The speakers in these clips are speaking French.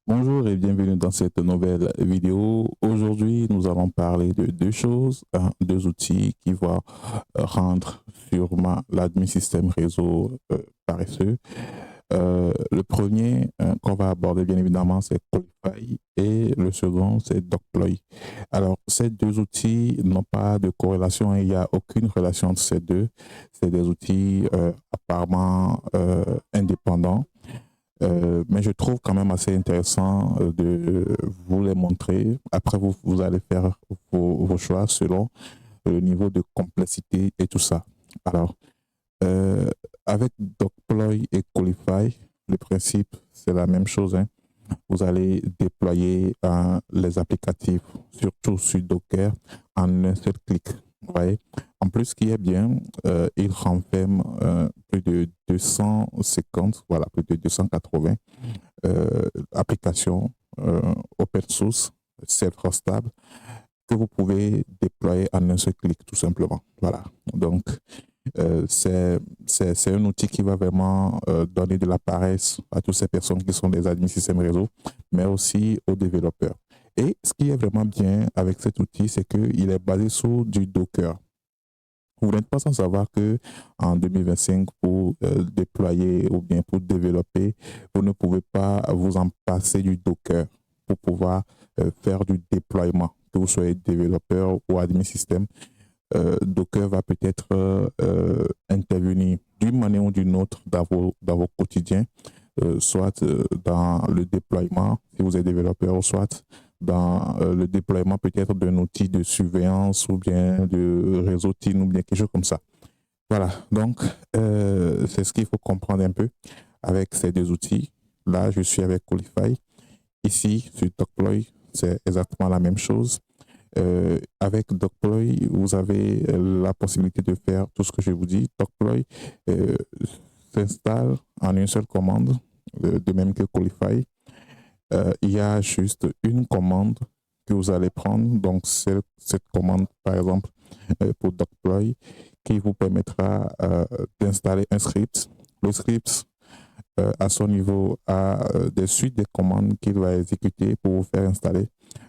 Bonjour et bienvenue dans cette nouvelle vidéo. Aujourd'hui, nous allons parler de deux choses, deux outils qui vont rendre sûrement l'admin système réseau paresseux. Le premier qu'on va aborder bien évidemment, c'est Qualify et le second, c'est Deploy. Alors, ces deux outils n'ont pas de corrélation, il n'y a aucune relation entre ces deux. C'est des outils apparemment indépendants. Mais je trouve quand même assez intéressant de vous les montrer. Après, vous allez faire vos choix selon le niveau de complexité et tout ça. Alors, euh, avec Deploy et Qualify, le principe, c'est la même chose, hein. Vous allez déployer les applicatifs, surtout sur Docker, en un seul clic. Vous voyez? En plus, ce qui est bien, il renferme plus de 250, voilà, plus de 280 applications open source, self-hostable, que vous pouvez déployer en un seul clic, tout simplement. Voilà. Donc, c'est un outil qui va vraiment donner de la paresse à toutes ces personnes qui sont des admins système réseau, mais aussi aux développeurs. Et ce qui est vraiment bien avec cet outil, c'est qu'il est basé sur du Docker. Vous n'êtes pas sans savoir que en 2025, pour déployer ou bien pour développer, vous ne pouvez pas vous en passer du Docker pour pouvoir faire du déploiement, que vous soyez développeur ou admin système. Docker va peut-être intervenir d'une manière ou d'une autre dans vos quotidiens, soit dans le déploiement, si vous êtes développeur, ou soit dans le déploiement peut-être d'un outil de surveillance ou bien de réseau TIN ou bien quelque chose comme ça. Voilà, donc c'est ce qu'il faut comprendre un peu avec ces deux outils. Là, je suis avec Qualify. Ici, sur Deploy, c'est exactement la même chose. Avec Deploy, vous avez la possibilité de faire tout ce que je vous dis. Deploy euh, s'installe en une seule commande, de même que Qualify. Il y a juste une commande que vous allez prendre. Donc, c'est cette commande, par exemple, pour Deploy, qui vous permettra d'installer un script. Le script, à son niveau, a des suites de commandes qu'il va exécuter pour vous faire installer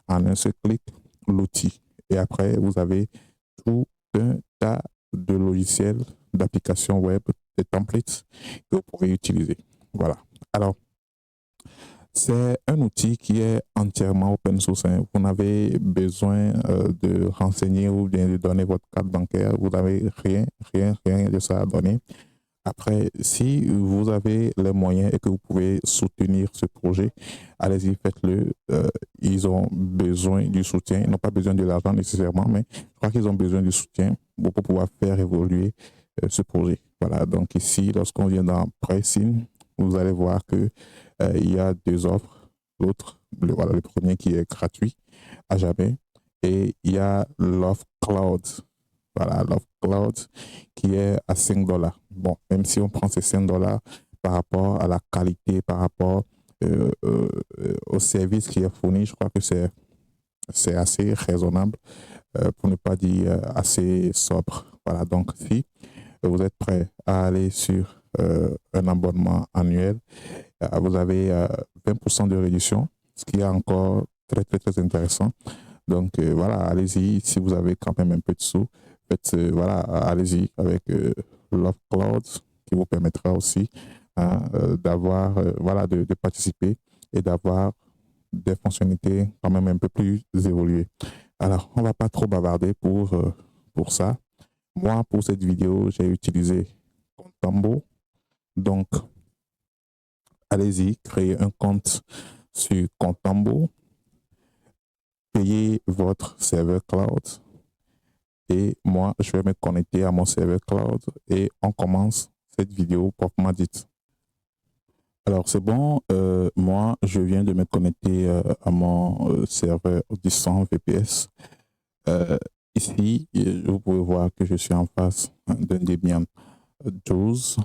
en un seul clic l'outil. Et après, vous avez tout un tas de logiciels, d'applications web, de templates que vous pourrez utiliser. Voilà. Alors, c'est un outil qui est entièrement open source, hein. Vous n'avez besoin de renseigner ou bien de donner votre carte bancaire. Vous n'avez rien de ça à donner. Après, si vous avez les moyens et que vous pouvez soutenir ce projet, allez-y, faites-le. Ils ont besoin du soutien. Ils n'ont pas besoin de l'argent nécessairement, mais je crois qu'ils ont besoin du soutien pour pouvoir faire évoluer ce projet. Voilà, donc ici, lorsqu'on vient dans Pricing, vous allez voir que il y a deux offres. L'autre, voilà, le premier qui est gratuit à jamais. Et il y a l'offre Cloud. Voilà, l'offre Cloud qui est à 5 dollars. Bon, même si on prend ces 5 dollars par rapport à la qualité, par rapport au service qui est fourni, je crois que c'est assez raisonnable, pour ne pas dire assez sobre. Voilà, donc si vous êtes prêt à aller sur un abonnement annuel, vous avez 20% de réduction, ce qui est encore très intéressant. Donc voilà, allez-y, si vous avez quand même un peu de sous, faites, voilà, allez-y avec Love Cloud qui vous permettra aussi hein, d'avoir, voilà, de participer et d'avoir des fonctionnalités quand même un peu plus évoluées. Alors, on va pas trop bavarder pour ça. Moi, pour cette vidéo, j'ai utilisé Contambo. Donc, allez-y, créez un compte sur Contambo, payez votre serveur cloud et moi, je vais me connecter à mon serveur cloud et on commence cette vidéo proprement dite. Alors, c'est bon, moi, je viens de me connecter à mon serveur distant VPS. Euh, Ici, vous pouvez voir que je suis en face d'un Debian 12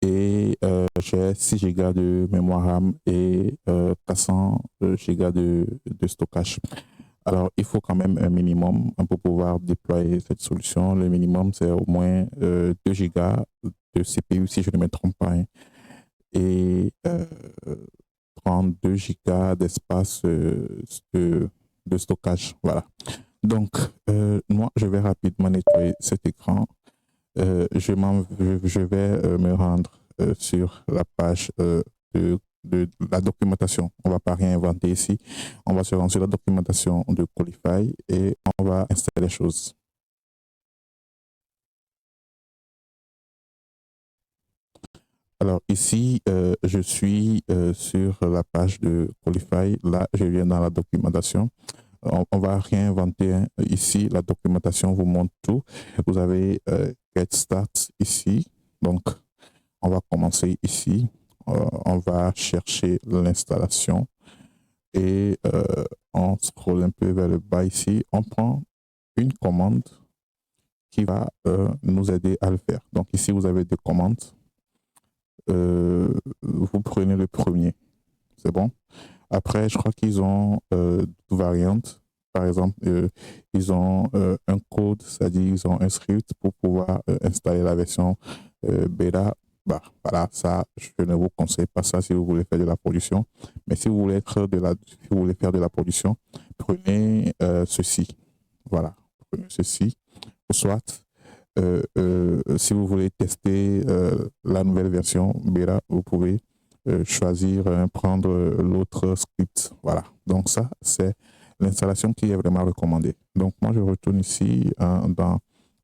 et j'ai 6 Go de mémoire RAM et 400 Go de stockage. Alors, il faut quand même un minimum pour pouvoir déployer cette solution. Le minimum, c'est au moins 2 Go de CPU, si je ne me trompe pas, hein, et prend 2 gigas d'espace de stockage. Voilà. Donc, moi, je vais rapidement nettoyer cet écran. Je vais me rendre sur la page de la documentation. On ne va pas rien inventer ici. On va se rendre sur la documentation de Qualify et on va installer les choses. Alors ici, je suis sur la page de Qualify. Là, je viens dans la documentation. On va rien inventer, hein. Ici, la documentation vous montre tout. Vous avez Get Start ici. Donc, on va commencer ici. On va chercher l'installation et on scrolle un peu vers le bas ici. On prend une commande qui va nous aider à le faire. Donc ici, vous avez deux commandes. Vous prenez le premier. C'est bon. Après, je crois qu'ils ont deux variantes. Par exemple, ils ont un code, c'est-à-dire ils ont un script pour pouvoir installer la version bêta. Bah, voilà, ça, je ne vous conseille pas ça si vous voulez faire de la production. Mais si vous voulez, si vous voulez faire de la production, prenez ceci. Voilà, prenez ceci. Soit, si vous voulez tester la nouvelle version bêta, vous pouvez choisir, prendre l'autre script. Voilà. Donc ça, c'est l'installation qui est vraiment recommandée. Donc moi, je retourne ici dans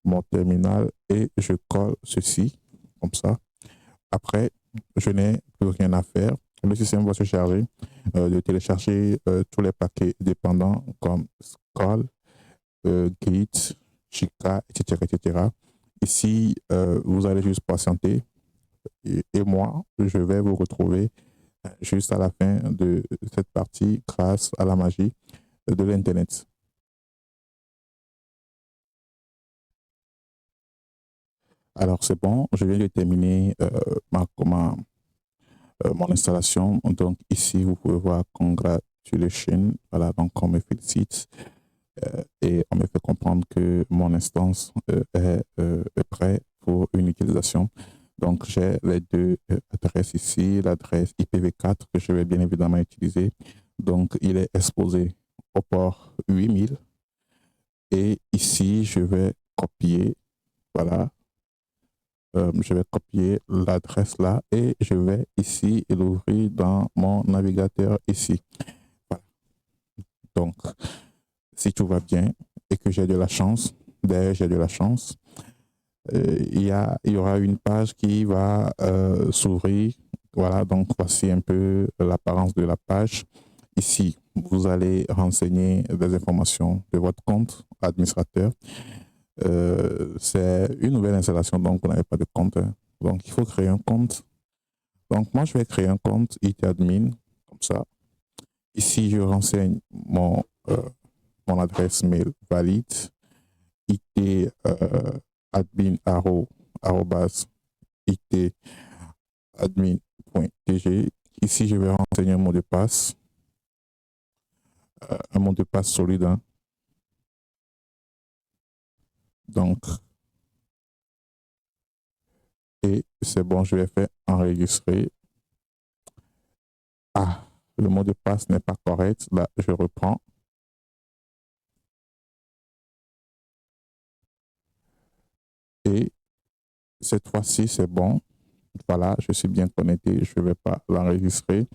mon terminal et je colle ceci, comme ça. Après, je n'ai plus rien à faire. Le système va se charger de télécharger tous les paquets dépendants comme Scroll, Git, Chica, etc., etc. Ici, vous allez juste patienter et moi, je vais vous retrouver juste à la fin de cette partie grâce à la magie de l'Internet. Alors, c'est bon, je viens de terminer mon installation. Donc, ici, vous pouvez voir Congratulations. Voilà, donc on me félicite et on me fait comprendre que mon instance est prête pour une utilisation. Donc, j'ai les deux adresses ici, l'adresse IPv4 que je vais bien évidemment utiliser. Donc, il est exposé au port 8000. Et ici, je vais copier, voilà, je vais copier l'adresse là et je vais ici l'ouvrir dans mon navigateur ici. Voilà. Donc, si tout va bien et que j'ai de la chance, d'ailleurs j'ai de la chance, il y aura une page qui va s'ouvrir. Voilà, donc voici un peu l'apparence de la page. Ici, vous allez renseigner des informations de votre compte administrateur. C'est une nouvelle installation, donc vous n'avez pas de compte, hein. Donc, il faut créer un compte. Donc, moi, je vais créer un compte IT-admin, comme ça. Ici, je renseigne mon adresse mail valide, it-admin it-admin.tg. Ici, je vais renseigner un mot de passe solide, hein. Donc, et c'est bon, je vais faire enregistrer. Ah, le mot de passe n'est pas correct. Là, je reprends. Et cette fois-ci, c'est bon. Voilà, je suis bien connecté. Je ne vais pas l'enregistrer.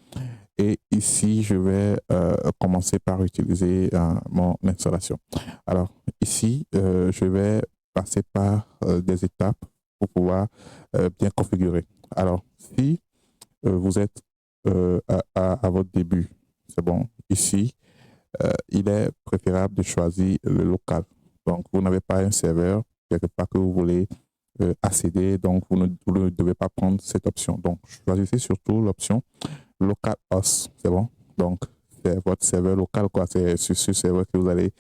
Et ici, je vais commencer par utiliser mon installation. Alors, ici, je vais passer par des étapes pour pouvoir bien configurer. Alors, si vous êtes à votre début, c'est bon. Ici, il est préférable de choisir le local. Donc, vous n'avez pas un serveur quelque part que vous voulez accéder, donc vous ne devez pas prendre cette option. Donc, choisissez surtout l'option local host, c'est bon. Donc, c'est votre serveur local, quoi. C'est sur ce serveur que vous allez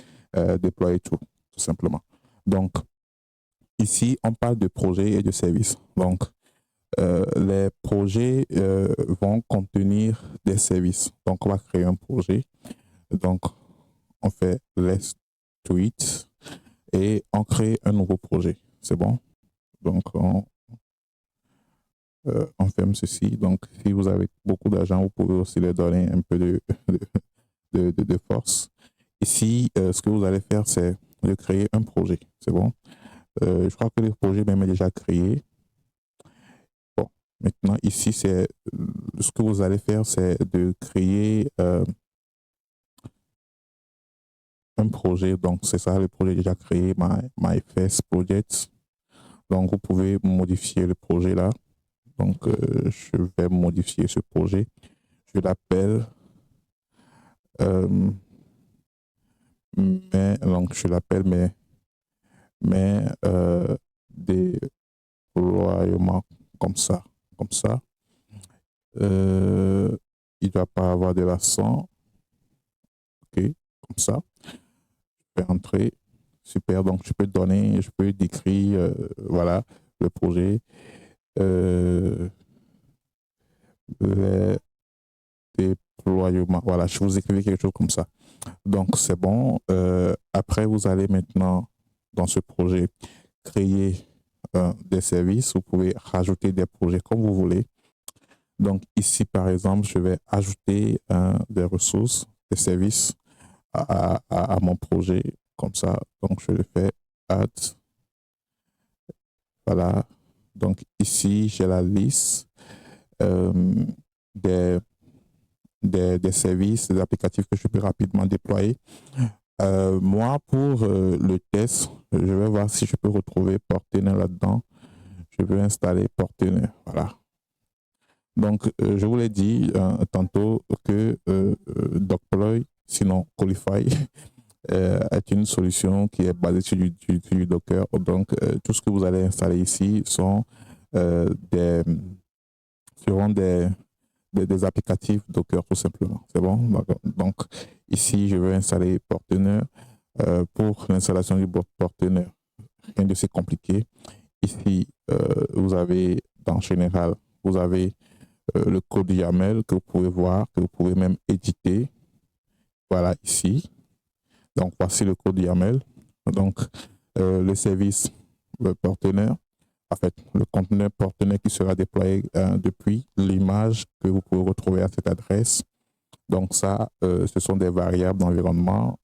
déployer tout simplement. Donc, ici, on parle de projets et de services. Donc, les projets vont contenir des services. Donc, on va créer un projet. Donc, on fait let's tweet et on crée un nouveau projet. C'est bon? Donc, on ferme ceci. Donc, si vous avez beaucoup d'argent, vous pouvez aussi leur donner un peu de force. Ici, ce que vous allez faire, c'est de créer un projet. C'est bon. Je crois que le projet même est déjà créé. Bon, maintenant, ici, c'est ce que vous allez faire, c'est de créer un projet. Donc, c'est ça, le projet déjà créé, My First Project. Donc, vous pouvez modifier le projet là. Donc, je vais modifier ce projet. Je l'appelle, donc je l'appelle déploiement comme ça, comme ça. Il ne doit pas avoir de l'accent. OK, comme ça. Je vais entrer. Super. Donc, je peux décrire, voilà, le projet. Les déploiements. Voilà, je vous écrivais quelque chose comme ça. Donc, c'est bon. Après, vous allez maintenant, dans ce projet, créer des services. Vous pouvez rajouter des projets comme vous voulez. Donc, ici, par exemple, je vais ajouter des ressources, des services à mon projet. Comme ça, donc je le fais add. Voilà. Donc, ici, j'ai la liste des, des services, des applicatifs que je peux rapidement déployer. Moi, pour le test, je vais voir si je peux retrouver Portainer là-dedans. Je veux installer Portainer. Voilà. Donc, je vous l'ai dit tantôt que Deploy, sinon Qualify, est une solution qui est basée sur du Docker. Donc, tout ce que vous allez installer ici seront des applicatifs Docker tout simplement. C'est bon? Donc, ici, je vais installer Portainer. Pour l'installation du Portainer, rien de si compliqué. Ici, vous avez, dans Général, vous avez le code YAML que vous pouvez voir, que vous pouvez même éditer. Voilà, ici. Donc, voici le code YAML. Donc, le service partenaire, en fait, le conteneur partenaire qui sera déployé depuis l'image que vous pouvez retrouver à cette adresse. Donc, ça, ce sont des variables d'environnement.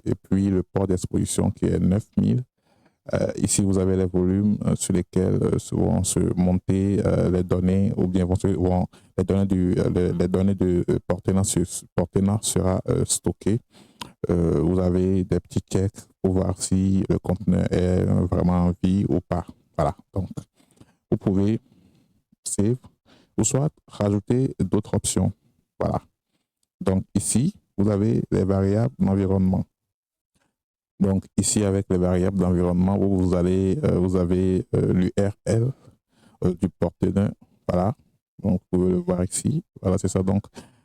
Et puis, le port d'exposition qui est 9000. Ici, vous avez les volumes sur lesquels vont se monter les données ou bien les données de Portainer sera stocké. Vous avez des petits checks pour voir si le conteneur est vraiment en vie ou pas. Voilà. Donc, vous pouvez save ou soit rajouter d'autres options. Voilà. Donc, ici, vous avez les variables d'environnement. Donc, ici, avec les variables d'environnement, vous avez l'URL du portainer. Voilà. Donc, vous pouvez le voir ici. Voilà, c'est ça. Donc,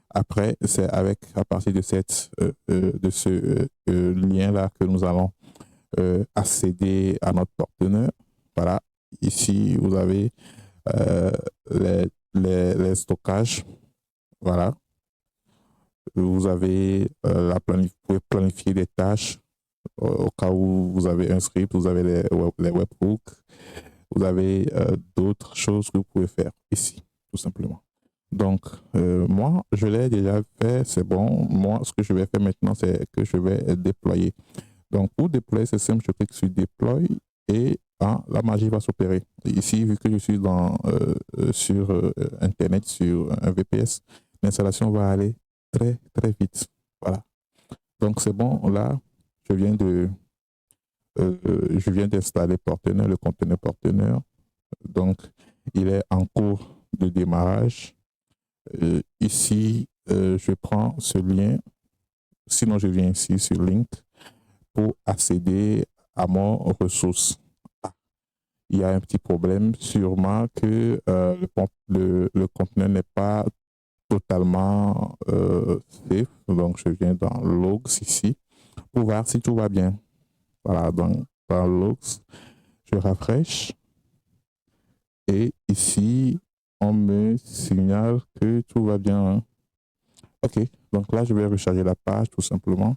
après, c'est à partir de ce lien-là que nous allons accéder à notre portainer. Voilà. Ici, vous avez les stockages. Voilà. Vous avez vous pouvez planifier des tâches au cas où vous avez un script, vous avez les webhooks, vous avez d'autres choses que vous pouvez faire ici, tout simplement. Donc, moi, je l'ai déjà fait, c'est bon. Moi, ce que je vais faire maintenant, c'est que je vais déployer. Donc, pour déployer, c'est simple, je clique sur Deploy et la magie va s'opérer. Ici, vu que je suis sur Internet, sur un VPS, l'installation va aller très, très vite. Voilà. Donc, c'est bon. Là, je viens d'installer Portainer, le conteneur Portainer. Donc, il est en cours de démarrage. Ici, je prends ce lien. Sinon, je viens ici sur Link pour accéder à mon ressource. Il y a un petit problème, sûrement que le conteneur n'est pas totalement safe. Donc, je viens dans Logs ici pour voir si tout va bien. Voilà, donc dans Logs, je rafraîchis et ici, on me signale que tout va bien. OK, donc là, je vais recharger la page tout simplement.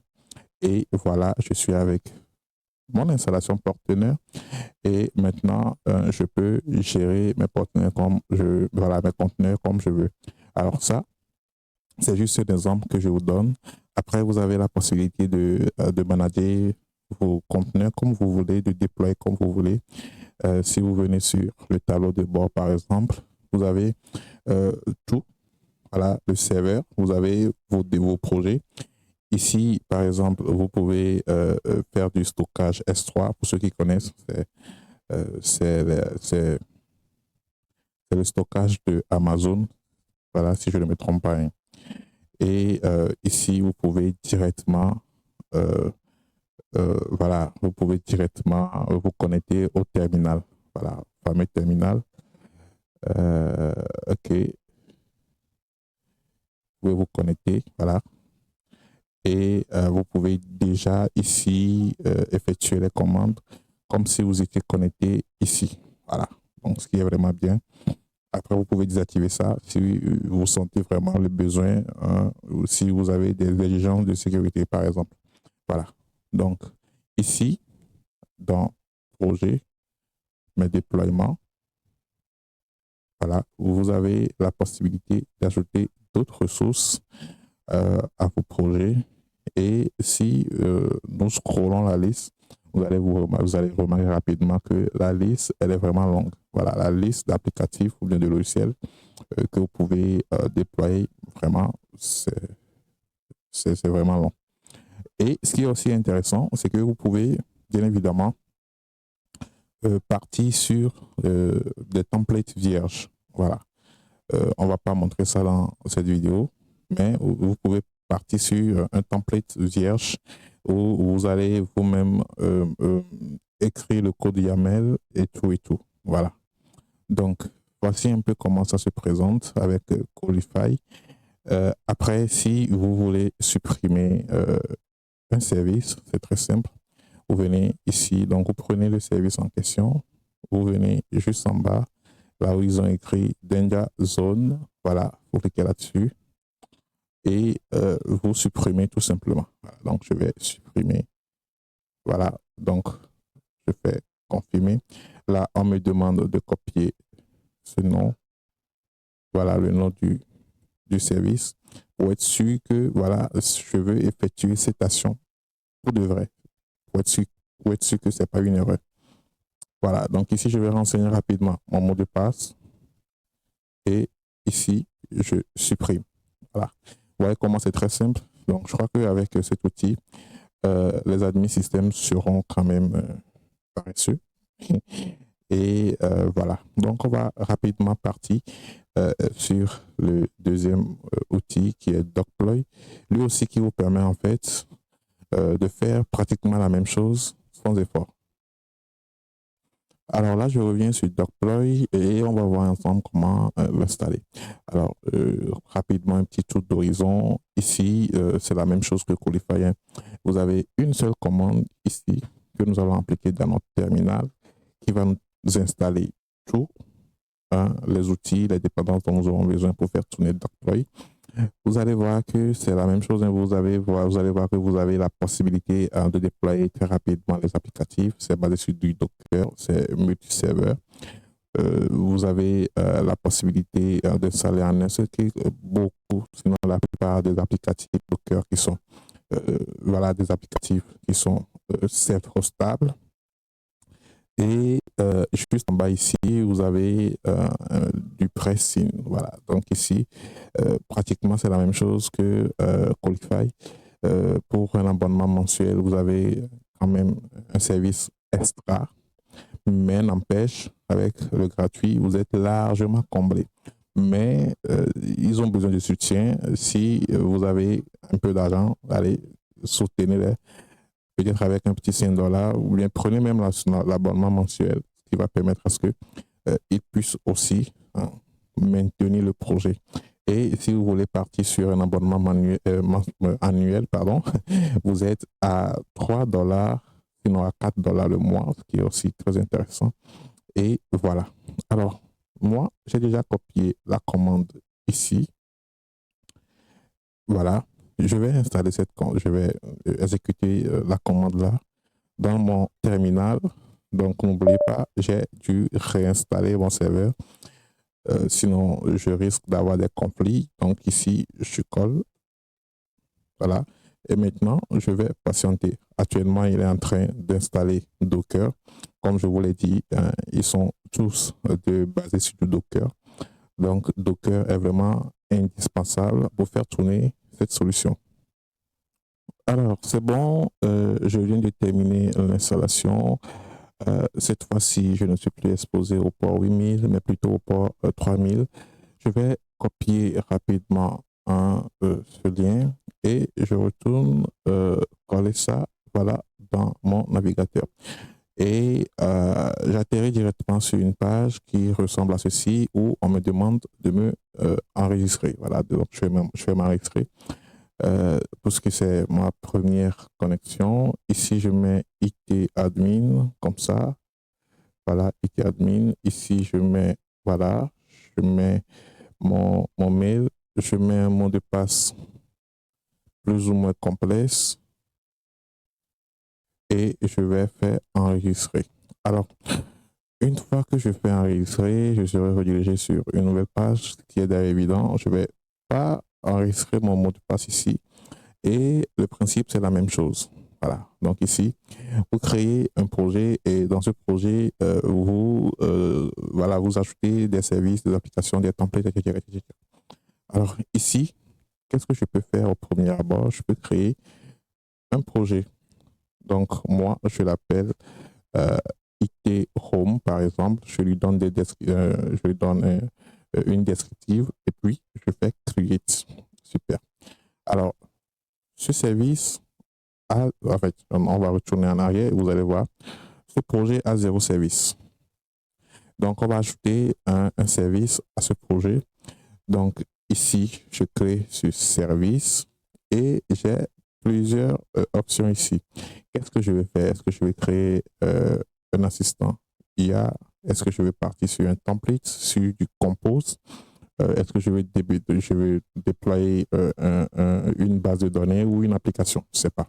Et voilà, je suis avec mon installation partenaire et maintenant, je peux gérer mes partenaires voilà, mes conteneurs comme je veux. Alors ça, c'est juste un exemple que je vous donne. Après, vous avez la possibilité de manager vos conteneurs comme vous voulez, de déployer comme vous voulez. Si vous venez sur le tableau de bord, par exemple, vous avez euh, tout. Voilà, le serveur, vous avez vos projets. Ici, par exemple, vous pouvez faire du stockage S3. Pour ceux qui connaissent, c'est le stockage de Amazon. Voilà, si je ne me trompe pas, hein. Et ici, vous pouvez directement, euh, voilà, vous pouvez directement vous connecter au terminal. Voilà, fameux terminal. OK, vous pouvez vous connecter, voilà. Et vous pouvez déjà ici effectuer les commandes comme si vous étiez connecté ici. Voilà, donc ce qui est vraiment bien. Après, vous pouvez désactiver ça si vous sentez vraiment le besoin, hein, ou si vous avez des exigences de sécurité, par exemple. Voilà. Donc, ici, dans Projet, mes déploiements, voilà, vous avez la possibilité d'ajouter d'autres ressources à vos projets. Et si nous scrollons la liste, vous allez remarquer rapidement que la liste, elle est vraiment longue. Voilà, la liste d'applicatifs ou bien de logiciels que vous pouvez déployer, vraiment, c'est vraiment long. Et ce qui est aussi intéressant, c'est que vous pouvez, bien évidemment, partir sur des templates vierges. Voilà. On ne va pas montrer ça dans cette vidéo, mais vous pouvez partir sur un template vierge où vous allez vous-même écrire le code YAML et tout et tout. Voilà. Donc, voici un peu comment ça se présente avec Qualify. Après, si vous voulez supprimer un service, c'est très simple. Vous venez ici, donc vous prenez le service en question, vous venez juste en bas, là où ils ont écrit Danger Zone, voilà, vous cliquez là-dessus et vous supprimez tout simplement. Voilà, donc je vais supprimer, voilà, donc je fais confirmer. Là, on me demande de copier ce nom, voilà le nom du service, pour être sûr que, voilà, je veux effectuer cette action pour de vrai, pour être sûr que ce n'est pas une erreur. Voilà, donc ici, je vais renseigner rapidement mon mot de passe et ici, je supprime. Voilà. Vous voyez comment c'est très simple. Donc, je crois qu'avec cet outil, les admins systèmes seront quand même paresseux. Et voilà. Donc, on va rapidement partir sur le deuxième outil qui est Deploy. Lui aussi qui vous permet en fait de faire pratiquement la même chose sans effort. Alors là, je reviens sur Deploy et on va voir ensemble comment l'installer. Alors, rapidement, un petit tour d'horizon. Ici, c'est la même chose que Qualify. Vous avez une seule commande ici que nous allons appliquer dans notre terminal qui va nous installer tout, hein, les outils, les dépendances dont nous aurons besoin pour faire tourner Deploy. Vous allez voir que c'est la même chose. Hein. Vous allez voir que vous avez la possibilité de déployer très rapidement les applicatifs. C'est basé sur du Docker, c'est multi-serveur. Vous avez la possibilité d'installer en un seul clic beaucoup, sinon la plupart des applicatifs Docker qui sont voilà, des applicatifs qui sont self-hostables. Et juste en bas ici, vous avez du pricing. Voilà. Donc ici, pratiquement, c'est la même chose que Qualify. Pour un abonnement mensuel, vous avez quand même un service extra. Mais n'empêche, avec le gratuit, vous êtes largement comblé. Mais ils ont besoin de soutien. Si vous avez un peu d'argent, allez, soutenez-les peut-être avec un petit 5 $, ou bien prenez même l'abonnement mensuel, ce qui va permettre à ce qu'ils puissent aussi hein, maintenir le projet. Et si vous voulez partir sur un abonnement annuel, pardon, vous êtes à 3 $, sinon à 4 $ le mois, ce qui est aussi très intéressant. Et voilà. Alors, moi, j'ai déjà copié la commande ici. Voilà. Je vais installer je vais exécuter la commande là. dans mon terminal. Donc, n'oubliez pas, j'ai dû réinstaller mon serveur. Sinon, je risque d'avoir des conflits. Donc, ici, je colle. Voilà. Et maintenant, je vais patienter. Actuellement, il est en train d'installer Docker. Comme je vous l'ai dit, ils sont tous basés sur du Docker. Donc, Docker est vraiment indispensable pour faire tourner cette solution. Alors, c'est bon, je viens de terminer l'installation. Cette fois-ci, je ne suis plus exposé au port 8000, mais plutôt au port 3000. Je vais copier rapidement ce lien et je retourne coller ça, voilà, dans mon navigateur. Et j'atterris directement sur une page qui ressemble à ceci où on me demande de me enregistrer. Voilà, donc je vais m'enregistrer puisque c'est ma première connexion. Ici, je mets IT admin comme ça. Voilà, IT admin. Ici, je mets, voilà, je mets mon mail. Je mets un mot de passe plus ou moins complexe et je vais faire enregistrer. Alors, une fois que je fais enregistrer, je serai redirigé sur une nouvelle page qui est d'ailleurs évident. Je ne vais pas enregistrer mon mot de passe ici. Et le principe, c'est la même chose. Voilà. Donc ici, vous créez un projet et dans ce projet, voilà, vous ajoutez des services, des applications, des templates, etc., etc. Alors ici, qu'est-ce que je peux faire au premier abord? Je peux créer un projet. Donc moi, je l'appelle IT Home, par exemple. Je lui donne, une descriptive et puis je fais create. Super. Alors, ce service en fait, on va retourner en arrière et vous allez voir, ce projet a 0 service. Donc, on va ajouter un service à ce projet. Donc, ici, je crée ce service et j'ai plusieurs options ici. Qu'est-ce que je vais faire? Est-ce que je vais créer un assistant IA? Est-ce que je vais partir sur un template, sur du compose? Est-ce que je vais déployer une base de données ou une application? Je ne sais pas.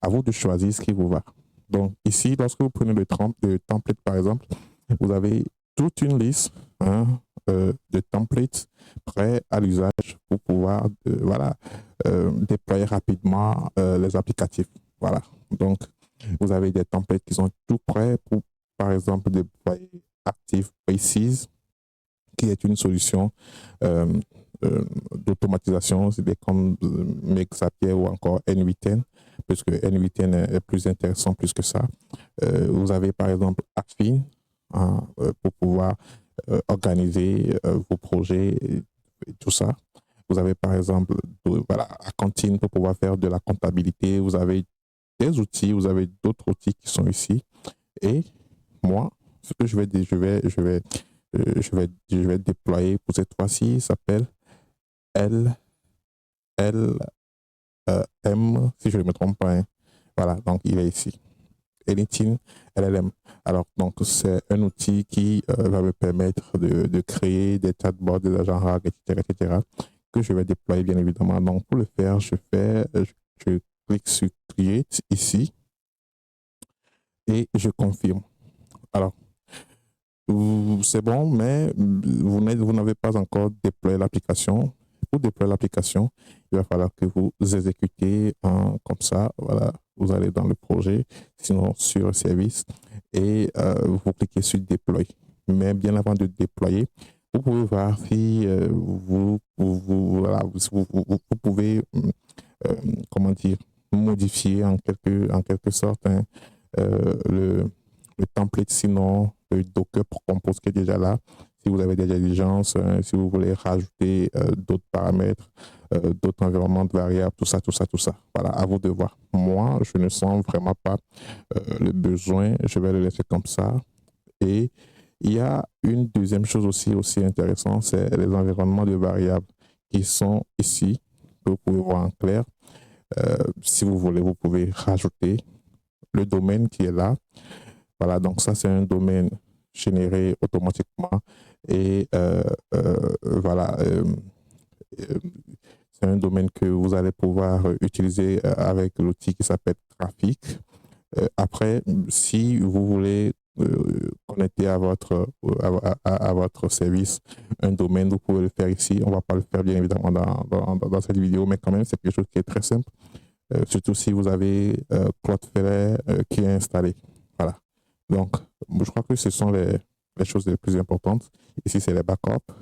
À vous de choisir ce qui vous va. Donc ici, lorsque vous prenez le template, par exemple, vous avez toute une liste de templates prêts à l'usage pour pouvoir voilà, déployer rapidement les applicatifs. Voilà. Donc, vous avez des templates qui sont tout prêts pour, par exemple, déployer Active Paces, qui est une solution d'automatisation, c'est comme Make Zapier ou encore N8N, puisque N8N est plus intéressant plus que ça. Vous avez par exemple Affine pour pouvoir organiser vos projets et tout ça. Vous avez par exemple voilà, Accounting pour pouvoir faire de la comptabilité. Vous avez des outils, vous avez d'autres outils qui sont ici. Et moi, ce que je vais déployer pour cette fois-ci s'appelle LLM, si je ne me trompe pas. Hein. Voilà, donc il est ici. Anything LLM. Alors, donc, c'est un outil qui va me permettre de créer des chatbots, des agents RAG, etc., que je vais déployer, bien évidemment. Donc, pour le faire, je clique sur Create ici et je confirme. Alors, c'est bon, mais vous n'avez pas encore déployé l'application. Pour déployer l'application, il va falloir que vous exécutez comme ça. Voilà, vous allez dans le projet, sinon sur le service, et vous cliquez sur Déployer. Mais bien avant de déployer, vous pouvez voir si voilà, vous pouvez, comment dire, modifier en quelque sorte hein, le template, sinon le Docker pour Compose qui est déjà là. Si vous avez des exigences, si vous voulez rajouter d'autres paramètres, d'autres environnements de variables, tout ça. Voilà, à vous de voir. Moi, je ne sens vraiment pas le besoin. Je vais le laisser comme ça. Et il y a une deuxième chose aussi intéressante, c'est les environnements de variables qui sont ici, que vous pouvez voir en clair. Si vous voulez, vous pouvez rajouter le domaine qui est là. Voilà, donc ça, c'est un domaine généré automatiquement. Et voilà, c'est un domaine que vous allez pouvoir utiliser avec l'outil qui s'appelle Trafic. Après, si vous voulez connecter à votre service un domaine, vous pouvez le faire ici. On ne va pas le faire bien évidemment dans cette vidéo, mais quand même, c'est quelque chose qui est très simple. Surtout si vous avez Cloudflare qui est installé. Voilà. Donc, je crois que ce sont les choses les plus importantes. Ici, c'est les backups.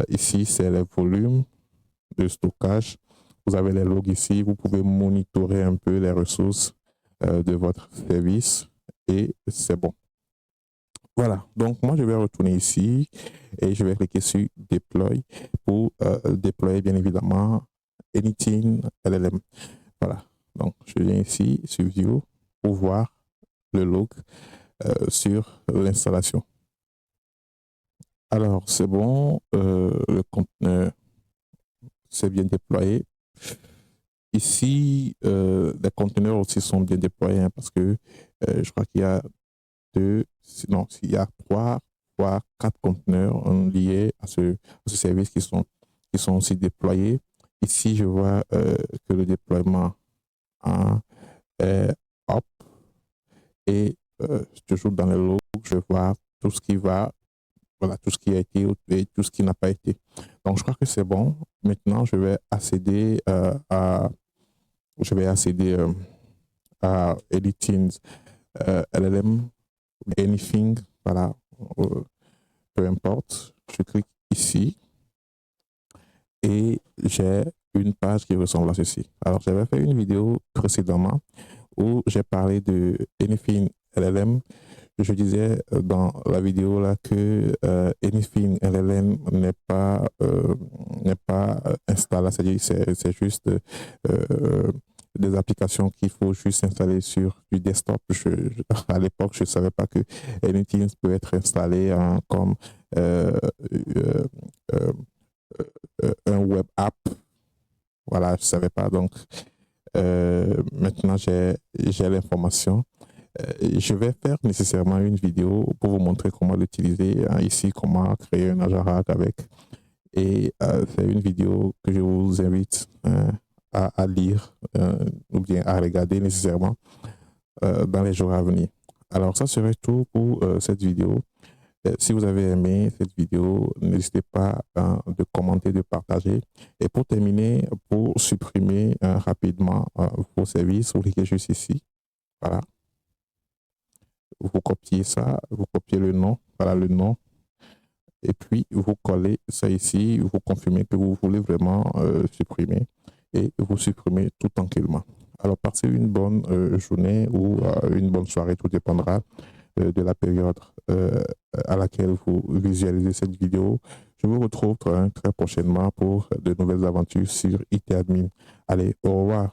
Ici, c'est les volumes de stockage. Vous avez les logs ici. Vous pouvez monitorer un peu les ressources de votre service et c'est bon. Voilà. Donc, moi, je vais retourner ici et je vais cliquer sur Deploy pour déployer, bien évidemment, Anything LLM. Voilà. Donc, je viens ici sur View pour voir le log sur l'installation. Alors, c'est bon. Le conteneur c'est bien déployé. Ici, les conteneurs aussi sont bien déployés hein, parce que je crois qu'il y a non, il y a 3 voire 4 conteneurs liés à ce service qui sont aussi déployés. Ici, je vois que le déploiement est up et toujours dans le log, je vois tout ce qui va, voilà, tout ce qui a été et tout ce qui n'a pas été. Donc, je crois que c'est bon. Maintenant, je vais accéder à Editing LLM, anything, voilà, peu importe. Je clique ici et j'ai une page qui ressemble à ceci. Alors, j'avais fait une vidéo précédemment où j'ai parlé de Anything LLM. Je disais dans la vidéo là que Anything LLM n'est pas installé, c'est juste des applications qu'il faut juste installer sur du desktop. À l'époque, je ne savais pas que Anything peut être installé comme euh, euh, euh, un web app. Voilà, je ne savais pas. Donc, maintenant, j'ai l'information. Je vais faire nécessairement une vidéo pour vous montrer comment l'utiliser. Ici, comment créer un Ajarak avec. Et c'est une vidéo que je vous invite à lire ou bien à regarder nécessairement dans les jours à venir. Alors, ça serait tout pour cette vidéo. Si vous avez aimé cette vidéo, n'hésitez pas de commenter, de partager. Et pour terminer, pour supprimer rapidement vos services, vous cliquez juste ici. Voilà. Vous copiez ça, vous copiez le nom, voilà le nom. Et puis, vous collez ça ici, vous confirmez que vous voulez vraiment supprimer et vous supprimez tout tranquillement. Alors, passez une bonne journée ou une bonne soirée, tout dépendra de la période à laquelle vous visualisez cette vidéo. Je vous retrouve très prochainement pour de nouvelles aventures sur IT Admin. Allez, au revoir.